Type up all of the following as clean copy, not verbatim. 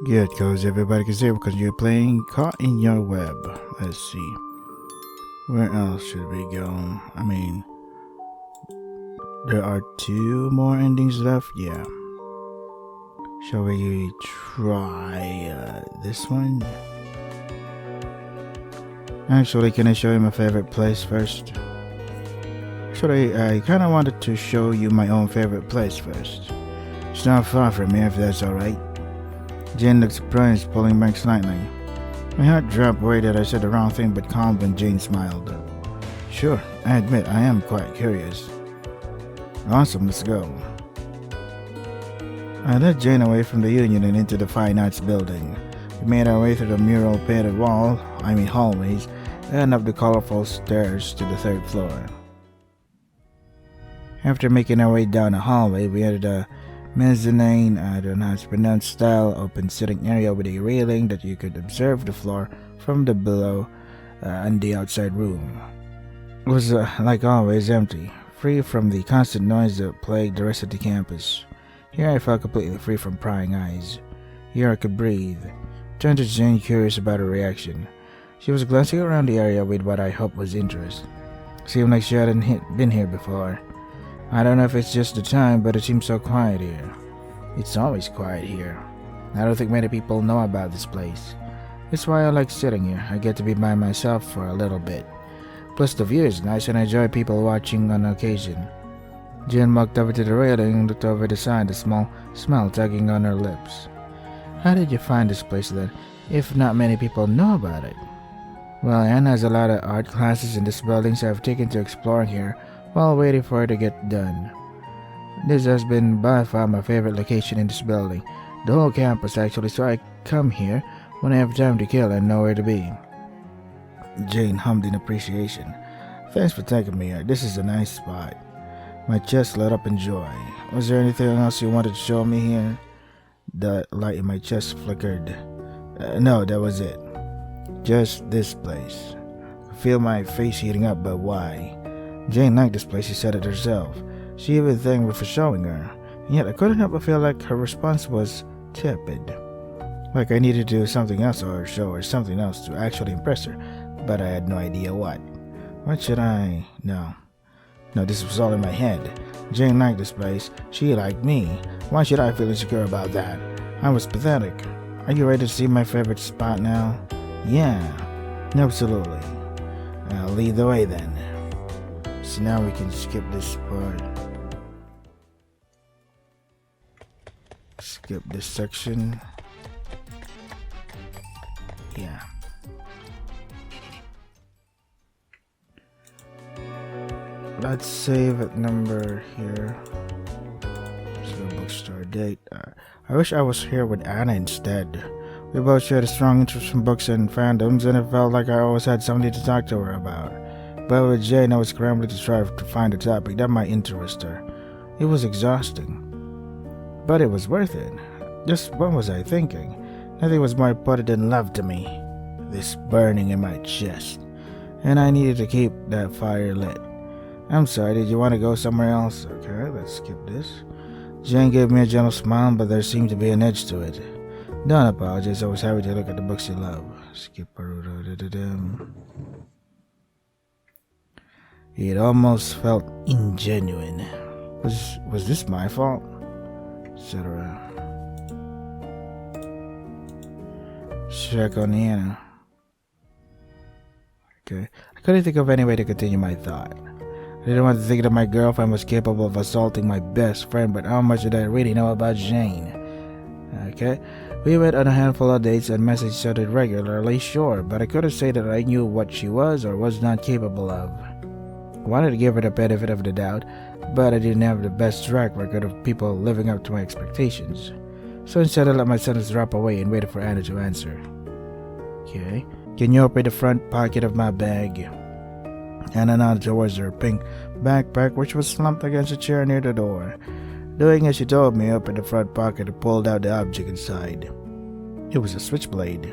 Good, cause everybody can see because you're playing Caught in Your Web. Let's see. Where else should we go? I mean, there are two more endings left. Yeah. Shall we try this one? Actually, can I show you my favorite place first? Actually, I kind of wanted to show you my own favorite place first. It's not far from here, if that's alright. Jane looked surprised, pulling back slightly. My heart dropped, worried that I said the wrong thing, but calmed when Jane smiled. Sure, I admit I am quite curious. Awesome, let's go. I led Jane away from the Union and into the Fine Arts building. We made our way through the mural painted hallways, and up the colorful stairs to the third floor. After making our way down a hallway, we entered a mezzanine, I don't know how to pronounce, style open sitting area with a railing that you could observe the floor from the below and the outside room. It was, like always, empty, free from the constant noise that plagued the rest of the campus. Here I felt completely free from prying eyes. Here I could breathe. Turned to Jane, curious about her reaction. She was glancing around the area with what I hoped was interest. Seemed like she hadn't been here before. I don't know if it's just the time, but it seems so quiet here. It's always quiet here. I don't think many people know about this place. That's why I like sitting here. I get to be by myself for a little bit. Plus the view is nice and I enjoy people watching on occasion. Jen walked over to the railing and looked over the side, a small smile tugging on her lips. How did you find this place then, if not many people know about it? Well, Anna has a lot of art classes in this building, so I've taken to exploring here while waiting for it to get done. This has been by far my favorite location in this building, the whole campus actually, so I come here when I have time to kill and nowhere to be. Jane hummed in appreciation. Thanks for taking me here. This is a nice spot. My chest lit up in joy. Was there anything else you wanted to show me here? The light in my chest flickered. No, that was it. Just this place. I feel my face heating up, but why? Jane liked this place, she said it herself. She even thanked me for showing her. And yet I couldn't help but feel like her response was tepid. Like I needed to do something else or show her something else to actually impress her. But I had no idea what. What should I... No, this was all in my head. Jane liked this place. She liked me. Why should I feel insecure about that? I was pathetic. Are you ready to see my favorite spot now? Yeah, absolutely. I'll lead the way then. So now we can skip this part. Skip this section. Yeah. Let's save at number here. So bookstore date. I wish I was here with Anna instead. We both shared a strong interest in books and fandoms, and it felt like I always had something to talk to her about. But with Jane, I was scrambling to try to find a topic that might interest her. It was exhausting. But it was worth it. Just what was I thinking? Nothing was more important than love to me. This burning in my chest. And I needed to keep that fire lit. I'm sorry, did you want to go somewhere else? Okay, let's skip this. Jane gave me a gentle smile, but there seemed to be an edge to it. Don't apologize, I was happy to look at the books you love. Skip. It almost felt ingenuine. Was this my fault? Etc. Check on Anna. Okay. I couldn't think of any way to continue my thought. I didn't want to think that my girlfriend was capable of assaulting my best friend, but how much did I really know about Jane? Okay. We went on a handful of dates and messaged each other regularly, sure, but I couldn't say that I knew what she was or was not capable of. I wanted to give her the benefit of the doubt, but I didn't have the best track record of people living up to my expectations. So instead I let my sentence drop away and waited for Anna to answer. Okay. Can you open the front pocket of my bag? Anna nodded towards her pink backpack, which was slumped against a chair near the door. Doing as she told me, I opened the front pocket and pulled out the object inside. It was a switchblade.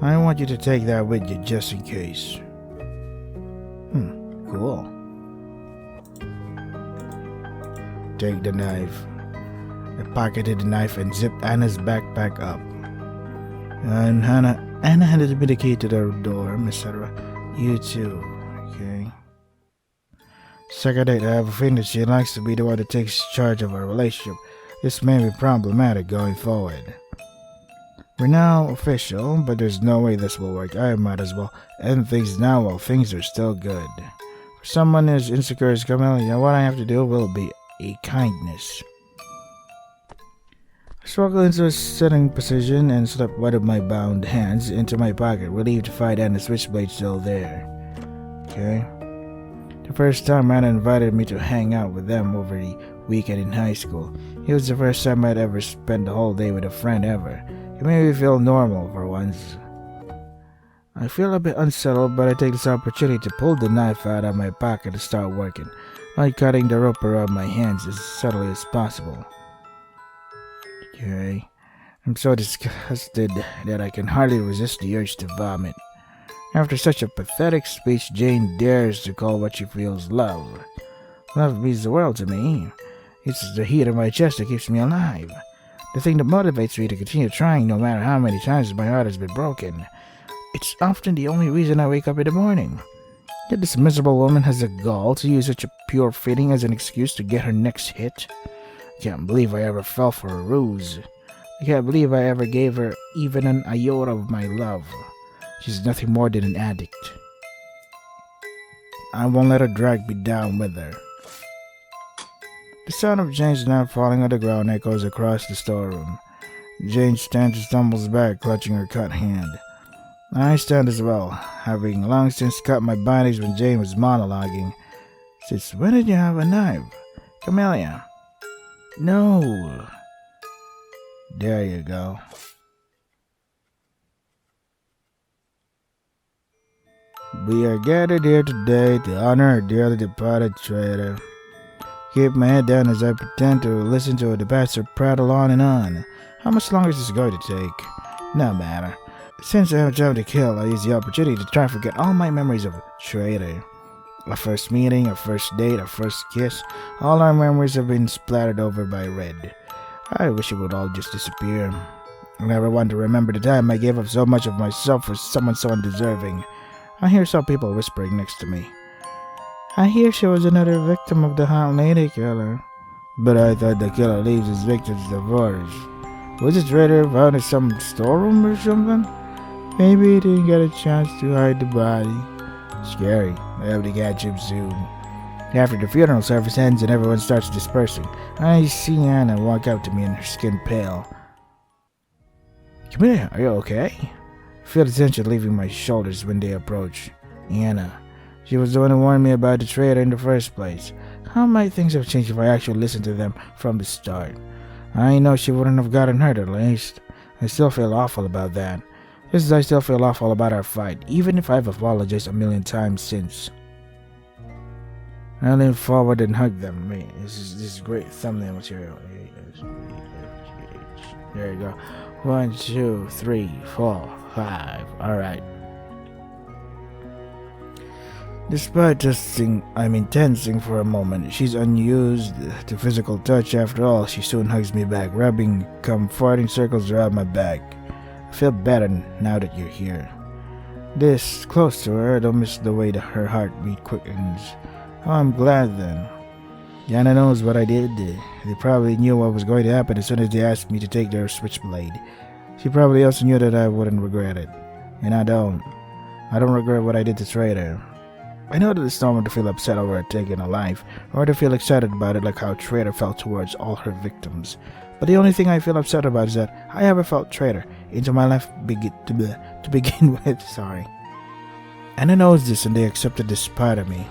I want you to take that with you just in case. Cool. Take the knife. I pocketed the knife and zipped Anna's backpack up. And Anna handed me the key to the door, etc. You too, okay? Second date, I have a feeling that she likes to be the one that takes charge of our relationship. This may be problematic going forward. We're now official, but there's no way this will work. I might as well end things now while things are still good. For someone as insecure as Camelia, what I have to do will be a kindness. I struggled into a sitting position and slipped one of my bound hands into my pocket, relieved to find Anna's switchblade still there. Okay. The first time Anna invited me to hang out with them over the weekend in high school. It was the first time I'd ever spent the whole day with a friend ever. It made me feel normal for once. I feel a bit unsettled, but I take this opportunity to pull the knife out of my pocket and start working, by cutting the rope around my hands as subtly as possible. Okay. I'm so disgusted that I can hardly resist the urge to vomit. After such a pathetic speech, Jane dares to call what she feels love. Love means the world to me. It's the heat of my chest that keeps me alive. The thing that motivates me to continue trying no matter how many times my heart has been broken. It's often the only reason I wake up in the morning. Yet this miserable woman has the gall to use such a pure feeling as an excuse to get her next hit. I can't believe I ever fell for a ruse. I can't believe I ever gave her even an iota of my love. She's nothing more than an addict. I won't let her drag me down with her. The sound of Jane's knife falling on the ground echoes across the storeroom. Jane stands and stumbles back, clutching her cut hand. I stand as well, having long since cut my bindings when Jane was monologuing. Since when did you have a knife? Camellia. No. There you go. We are gathered here today to honor our dearly departed traitor. Keep my head down as I pretend to listen to the pastor prattle on and on. How much longer is this going to take? No matter. Since I have time to kill, I use the opportunity to try and forget all my memories of traitor. Our first meeting, our first date, our first kiss, all our memories have been splattered over by red. I wish it would all just disappear. I never want to remember the time I gave up so much of myself for someone so undeserving. I hear some people whispering next to me. I hear she was another victim of the hot lady killer. But I thought the killer leaves his victims divorced. Was the traitor found in some storeroom or something? Maybe he didn't get a chance to hide the body. Scary. I have to catch him soon. After the funeral service ends and everyone starts dispersing, I see Anna walk up to me and her skin pale. Camilla, are you okay? I feel the tension leaving my shoulders when they approach. Anna. She was the one who warned me about the traitor in the first place. How might things have changed if I actually listened to them from the start? I know she wouldn't have gotten hurt at least. I still feel awful about that. Just as I still feel awful about our fight, even if I've apologized a million times since. I lean forward and hug them. Wait, this is great thumbnail material. There you go. 1, 2, 3, 4, 5. Alright. Despite tensing for a moment, she's unused to physical touch after all. She soon hugs me back, rubbing comforting circles around my back. I feel better now that you're here. This close to her, I don't miss the way that her heartbeat quickens. Oh, I'm glad then. Yana knows what I did. They probably knew what was going to happen as soon as they asked me to take their switchblade. She probably also knew that I wouldn't regret it. And I don't. I don't regret what I did to Trader. I know that it's normal to feel upset over taking a life, or to feel excited about it like how Trader felt towards all her victims. But the only thing I feel upset about is that I ever felt Trader into my life to begin with. Sorry. Anna knows this and they accepted this part of me.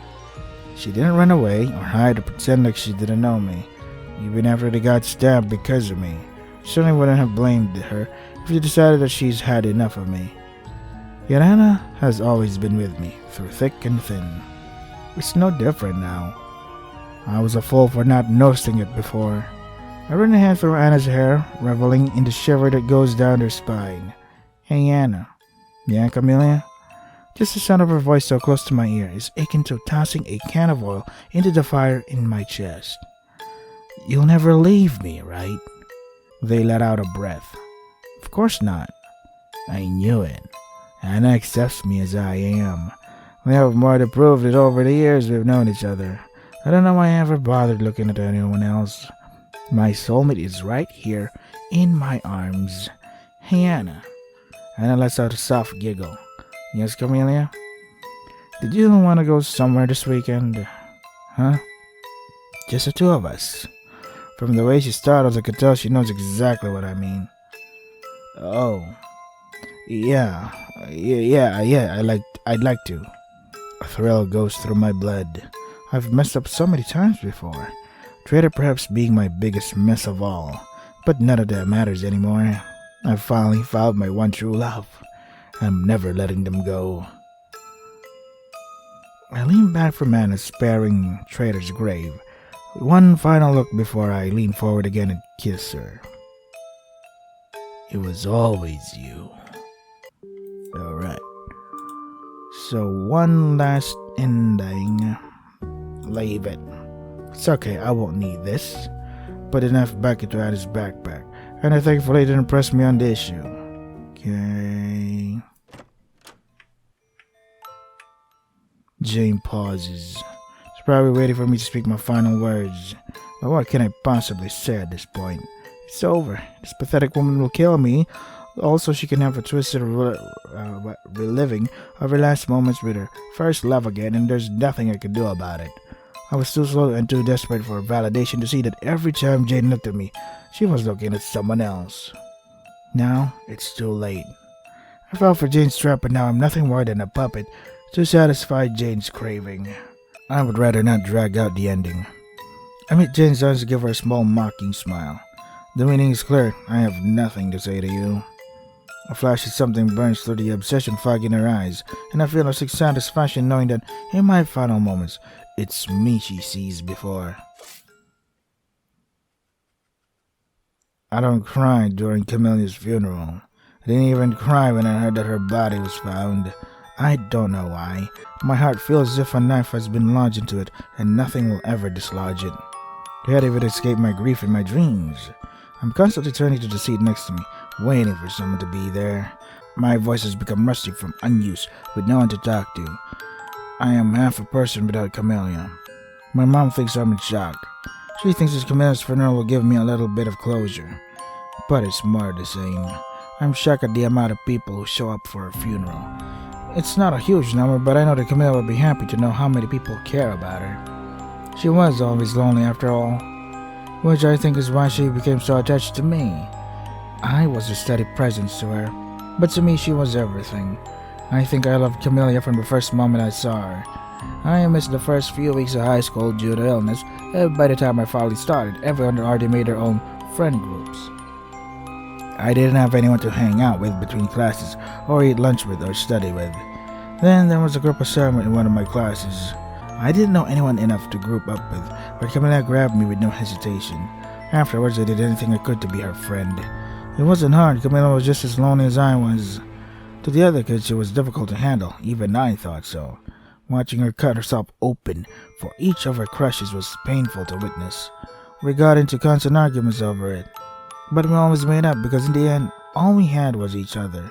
She didn't run away or hide or pretend like she didn't know me, even after they got stabbed because of me. I certainly wouldn't have blamed her if she decided that she's had enough of me. Yet Anna has always been with me, through thick and thin. It's no different now. I was a fool for not noticing it before. I ran a hand through Anna's hair, reveling in the shiver that goes down her spine. Hey Anna. Yeah, Camellia? Just the sound of her voice so close to my ear is akin to tossing a can of oil into the fire in my chest. You'll never leave me, right? They let out a breath. Of course not. I knew it. Anna accepts me as I am. We have more to prove that over the years we've known each other. I don't know why I ever bothered looking at anyone else. My soulmate is right here in my arms. Hey, Anna. Anna lets out a soft giggle. Yes, Camellia? Did you want to go somewhere this weekend? Huh? Just the two of us. From the way she startles, I could tell she knows exactly what I mean. Oh. Yeah. I'd like to. A thrill goes through my blood. I've messed up so many times before. Trader perhaps being my biggest mess of all. But none of that matters anymore. I've finally found my one true love. I'm never letting them go. I lean back from Anna's sparing Trader's grave. One final look before I lean forward again and kiss her. It was always you. Alright. So one last ending. Leave it. It's okay, I won't need this. Put enough back into Anna's backpack. And I thankfully didn't press me on the issue. Okay. Jane pauses. She's probably waiting for me to speak my final words. But what can I possibly say at this point? It's over. This pathetic woman will kill me. Also, she can have a twisted reliving of her last moments with her first love again, and there's nothing I could do about it. I was too slow and too desperate for validation to see that every time Jane looked at me, she was looking at someone else. Now, it's too late. I fell for Jane's trap, and now I'm nothing more than a puppet to satisfy Jane's craving. I would rather not drag out the ending. I meet Jane's eyes to give her a small mocking smile. The meaning is clear. I have nothing to say to you. A flash of something burns through the obsession fog in her eyes, and I feel a sick satisfaction knowing that in my final moments, it's me she sees before. I don't cry during Camelia's funeral. I didn't even cry when I heard that her body was found. I don't know why. My heart feels as if a knife has been lodged into it, and nothing will ever dislodge it. I can't even escape my grief in my dreams. I'm constantly turning to the seat next to me, waiting for someone to be there. My voice has become rusty from unuse, with no one to talk to. I am half a person without Camellia. My mom thinks I'm in shock. She thinks that Camelia's funeral will give me a little bit of closure. But it's more the same. I'm shocked at the amount of people who show up for her funeral. It's not a huge number, but I know that Camellia will be happy to know how many people care about her. She was always lonely after all, which I think is why she became so attached to me. I was a steady presence to her, but to me she was everything. I think I loved Camellia from the first moment I saw her. I missed the first few weeks of high school due to illness, and by the time I finally started, everyone already made their own friend groups. I didn't have anyone to hang out with between classes, or eat lunch with, or study with. Then there was a group assignment in one of my classes. I didn't know anyone enough to group up with, but Camellia grabbed me with no hesitation. Afterwards, I did anything I could to be her friend. It wasn't hard. Camellia was just as lonely as I was. To the other kids, she was difficult to handle. Even I thought so. Watching her cut herself open for each of her crushes was painful to witness. We got into constant arguments over it. But we always made up because in the end, all we had was each other.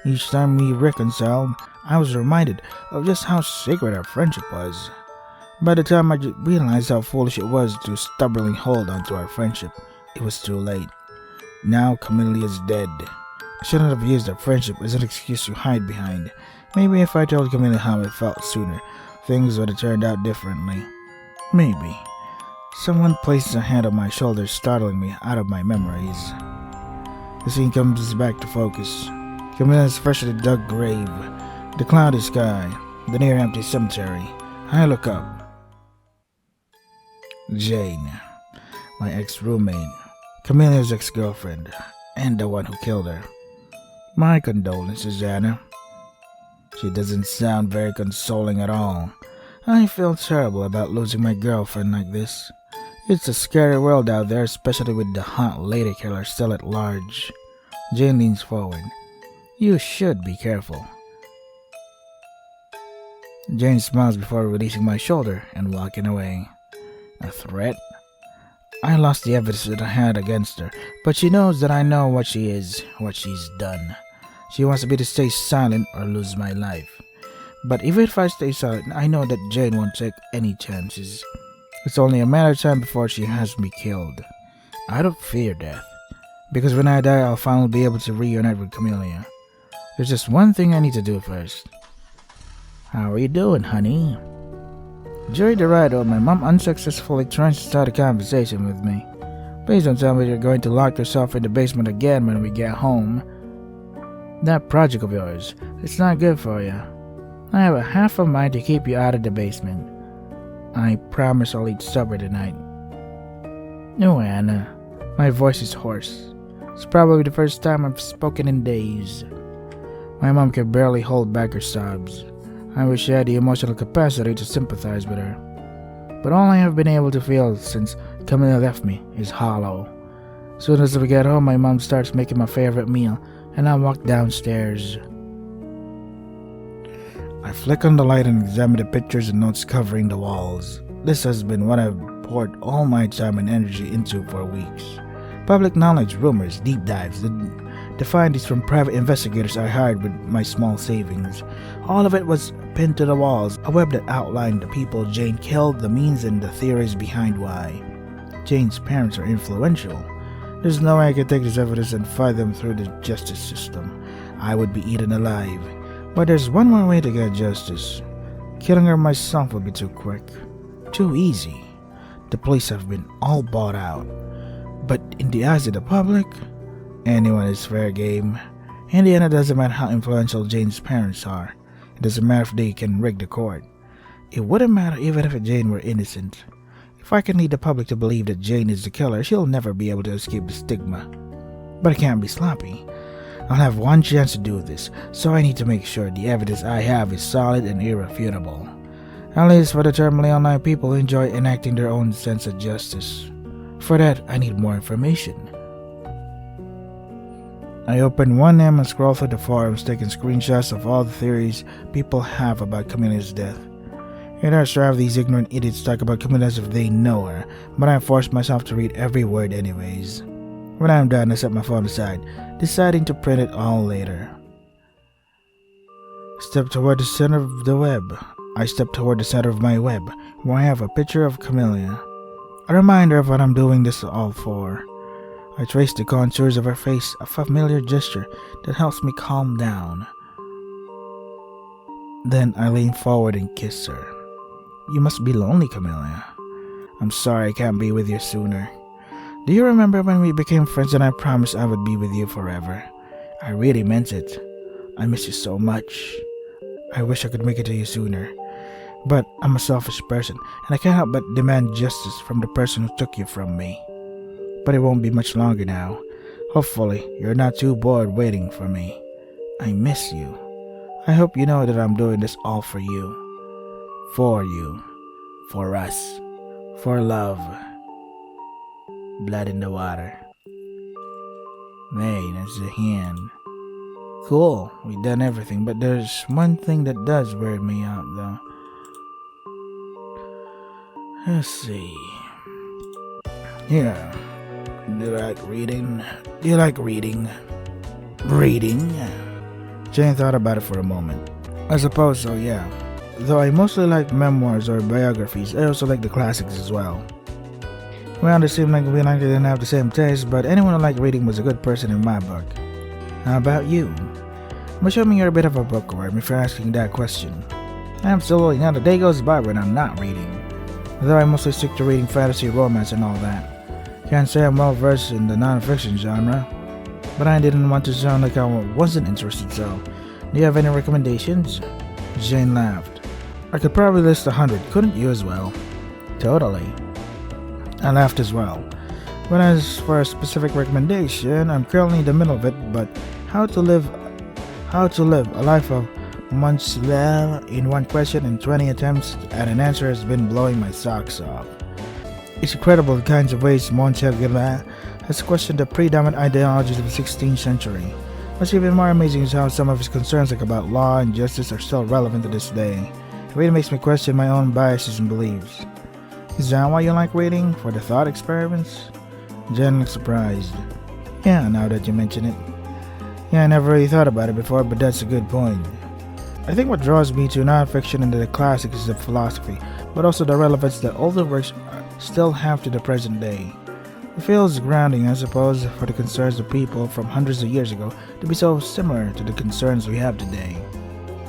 Each time we reconciled, I was reminded of just how sacred our friendship was. By the time I realized how foolish it was to stubbornly hold on to our friendship, it was too late. Now Camellia is dead. I shouldn't have used our friendship as an excuse to hide behind. Maybe if I told Camellia how it felt sooner, things would have turned out differently. Maybe. Someone places a hand on my shoulder, startling me out of my memories. The scene comes back to focus. Camilla's freshly dug grave, the cloudy sky, the near-empty cemetery. I look up. Jane, my ex-roommate, Camilla's ex-girlfriend, and the one who killed her. My condolences, Anna. She doesn't sound very consoling at all. I feel terrible about losing my girlfriend like this. It's a scary world out there, especially with the hot lady killer still at large. Jane leans forward. You should be careful. Jane smiles before releasing my shoulder and walking away. A threat? I lost the evidence that I had against her, but she knows that I know what she is, what she's done. She wants me to stay silent or lose my life. But even if I stay silent, I know that Jane won't take any chances. It's only a matter of time before she has me killed. I don't fear death, because when I die, I'll finally be able to reunite with Camellia. There's just one thing I need to do first. How are you doing, honey? During the ride home, my mom unsuccessfully tries to start a conversation with me. Please don't tell me you're going to lock yourself in the basement again when we get home. That project of yours, it's not good for you. I have a half a mind to keep you out of the basement. I promise I'll eat supper tonight. No, Anna. My voice is hoarse. It's probably the first time I've spoken in days. My mom can barely hold back her sobs. I wish she had the emotional capacity to sympathize with her. But all I have been able to feel since Camilla left me is hollow. As soon as we get home, my mom starts making my favorite meal, and I walk downstairs. I flick on the light and examine the pictures and notes covering the walls. This has been what I've poured all my time and energy into for weeks. Public knowledge, rumors, deep dives, the findings from private investigators I hired with my small savings. All of it was pinned to the walls, a web that outlined the people Jane killed, the means, and the theories behind why. Jane's parents are influential. There's no way I could take this evidence and fight them through the justice system. I would be eaten alive. But there's one more way to get justice. Killing her myself would be too quick. Too easy. The police have been all bought out. But in the eyes of the public, anyone is fair game. In the end, it doesn't matter how influential Jane's parents are. It doesn't matter if they can rig the court. It wouldn't matter even if Jane were innocent. If I can lead the public to believe that Jane is the killer, she'll never be able to escape the stigma. But I can't be sloppy. I'll have one chance to do this, so I need to make sure the evidence I have is solid and irrefutable. At least for the terminally online people who enjoy enacting their own sense of justice. For that, I need more information. I open 1M and scroll through the forums, taking screenshots of all the theories people have about Camilla's death. It hurts to have these ignorant idiots talk about Camilla as if they know her, but I force myself to read every word anyways. When I'm done, I set my phone aside, deciding to print it all later. Step toward the center of the web. I step toward the center of my web, where I have a picture of Camilla. A reminder of what I'm doing this all for. I trace the contours of her face, a familiar gesture that helps me calm down. Then I lean forward and kiss her. You must be lonely, Camilla. I'm sorry I can't be with you sooner. Do you remember when we became friends and I promised I would be with you forever? I really meant it. I miss you so much. I wish I could make it to you sooner. But I'm a selfish person, and I can't help but demand justice from the person who took you from me. But it won't be much longer now. Hopefully, you're not too bored waiting for me. I miss you. I hope you know that I'm doing this all for you. For you. For us. For love. Blood in the water. Hey, that's the hand. Cool, we've done everything, but there's one thing that does weird me out though. Let's see. Yeah. Do you like reading? Do you like reading? Reading? Jane thought about it for a moment. I suppose so, yeah. Though I mostly like memoirs or biographies, I also like the classics as well. Well, it seemed like we didn't have the same taste, but anyone who liked reading was a good person in my book. How about you? I'm assuming you're a bit of a bookworm if you're asking that question. Absolutely not. A day goes by when I'm not reading. Though I mostly stick to reading fantasy, romance, and all that. Can't say I'm well versed in the non-fiction genre. But I didn't want to sound like I wasn't interested, so do you have any recommendations? Jane laughed. I could probably list 100, couldn't you as well? Totally. I laughed as well. But as for a specific recommendation, I'm currently in the middle of it, but How to Live a Life of Montsler in one question and 20 attempts at an answer has been blowing my socks off. It's incredible the kinds of ways Montaigne has questioned the predominant ideologies of the 16th century. What's even more amazing is how some of his concerns like about law and justice are still relevant to this day. It really makes me question my own biases and beliefs. Is that why you like reading? For the thought experiments? Jen looked surprised. Yeah, now that you mention it. Yeah, I never really thought about it before, but that's a good point. I think what draws me to nonfiction and the classics is the philosophy, but also the relevance that older works still have to the present day. It feels grounding, I suppose, for the concerns of people from hundreds of years ago to be so similar to the concerns we have today.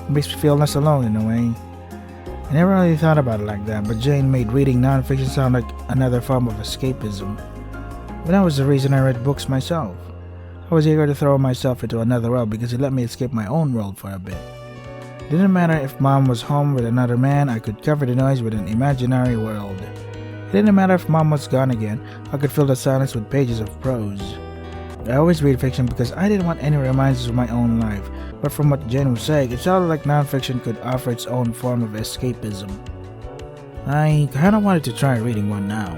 It makes me feel less alone in a way. I never really thought about it like that, but Jane made reading nonfiction sound like another form of escapism. But that was the reason I read books myself. I was eager to throw myself into another world because it let me escape my own world for a bit. It didn't matter if mom was home with another man, I could cover the noise with an imaginary world. It didn't matter if mom was gone again, I could fill the silence with pages of prose. I always read fiction because I didn't want any reminders of my own life, but from what Jen was saying, it sounded like nonfiction could offer its own form of escapism. I kinda wanted to try reading one now.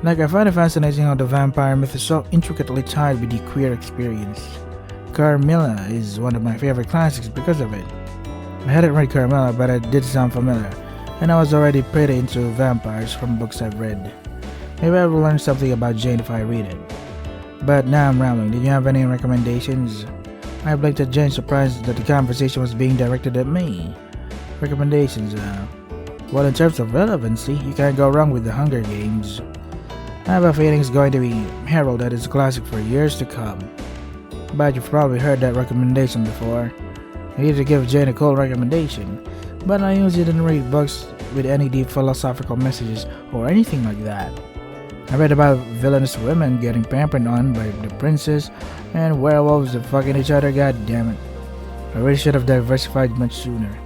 Like, I find it fascinating how the vampire myth is so intricately tied with the queer experience. Carmilla is one of my favorite classics because of it. I hadn't read Carmilla, but it did sound familiar, and I was already pretty into vampires from books I've read. Maybe I will learn something about Jane if I read it. But now I'm rambling. Did you have any recommendations? I blinked at Jane, surprised that the conversation was being directed at me. Recommendations, well, in terms of relevancy, you can't go wrong with The Hunger Games. I have a feeling it's going to be heralded as a classic for years to come. But you've probably heard that recommendation before. I need to give Jane a cool recommendation, but I usually didn't read books with any deep philosophical messages or anything like that. I read about villainous women getting pampered on by the princess and werewolves that fucking each other, god damn it. I really should have diversified much sooner.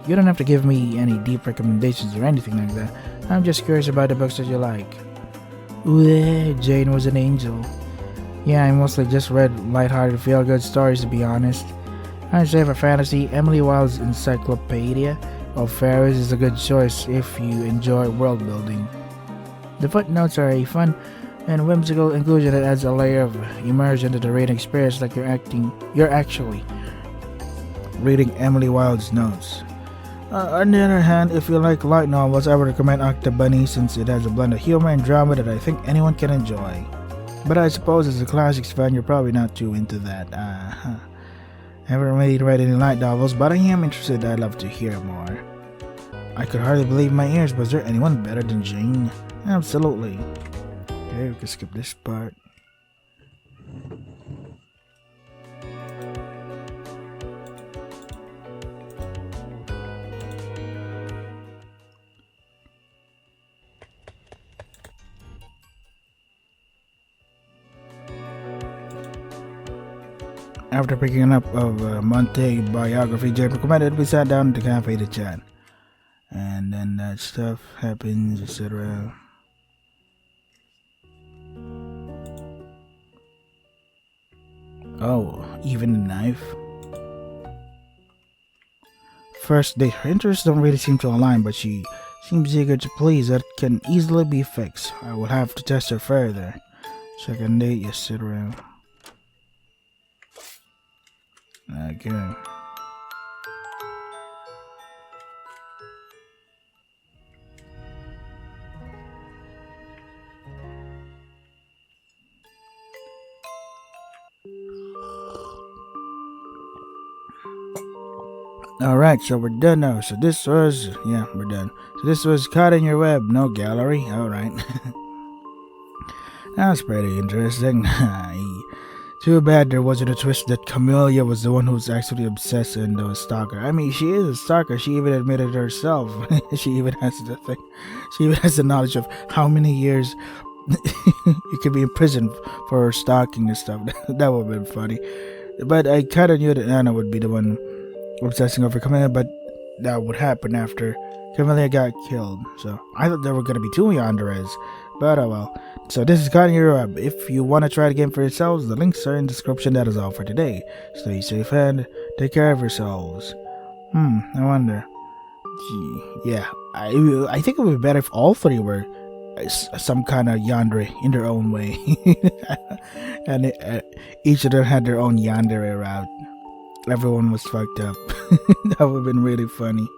You don't have to give me any deep recommendations or anything like that. I'm just curious about the books that you like. Ooh, Jane was an angel. Yeah, I mostly just read lighthearted feel-good stories to be honest. I'd say for fantasy, Emily Wilde's Encyclopedia of Fairies is a good choice if you enjoy world building. The footnotes are a fun and whimsical inclusion that adds a layer of immersion to the reading experience, like you're actually reading Emily Wilde's notes. On the other hand, if you like light novels, I would recommend Octobunny since it has a blend of humor and drama that I think anyone can enjoy. But I suppose as a classics fan, you're probably not too into that. I haven't really read any light novels, but I am interested. I'd love to hear more. I could hardly believe my ears. Was there anyone better than Jane? Absolutely. Okay, we can skip this part. After picking up of Monte biography, Jane recommended we sat down at the cafe to chat. And then that stuff happens, etc. Oh, even a knife? First date, her interests don't really seem to align, but she seems eager to please. That can easily be fixed. I will have to test her further. Second date, etc. Okay. Alright, so we're done now. So this was, yeah, we're done. So this was Caught in Your Web, no gallery. Alright. That was pretty interesting. Too bad there wasn't a twist that Camellia was the one who's actually obsessed and a stalker. I mean, she is a stalker. She even admitted herself. She even has the thing. She even has the knowledge of how many years you could be in prison for stalking and stuff. That would have been funny. But I kind of knew that Anna would be the one obsessing over Camellia, but that would happen after Camellia got killed. So I thought there were going to be two Yanderes, but oh well. So this is Caught in Your Web. If you want to try the game for yourselves, the links are in the description. That is all for today. Stay safe and take care of yourselves. I wonder. Yeah, I think it would be better if all three were some kind of yandere in their own way. And each of them had their own yandere route. Everyone was fucked up. That would have been really funny.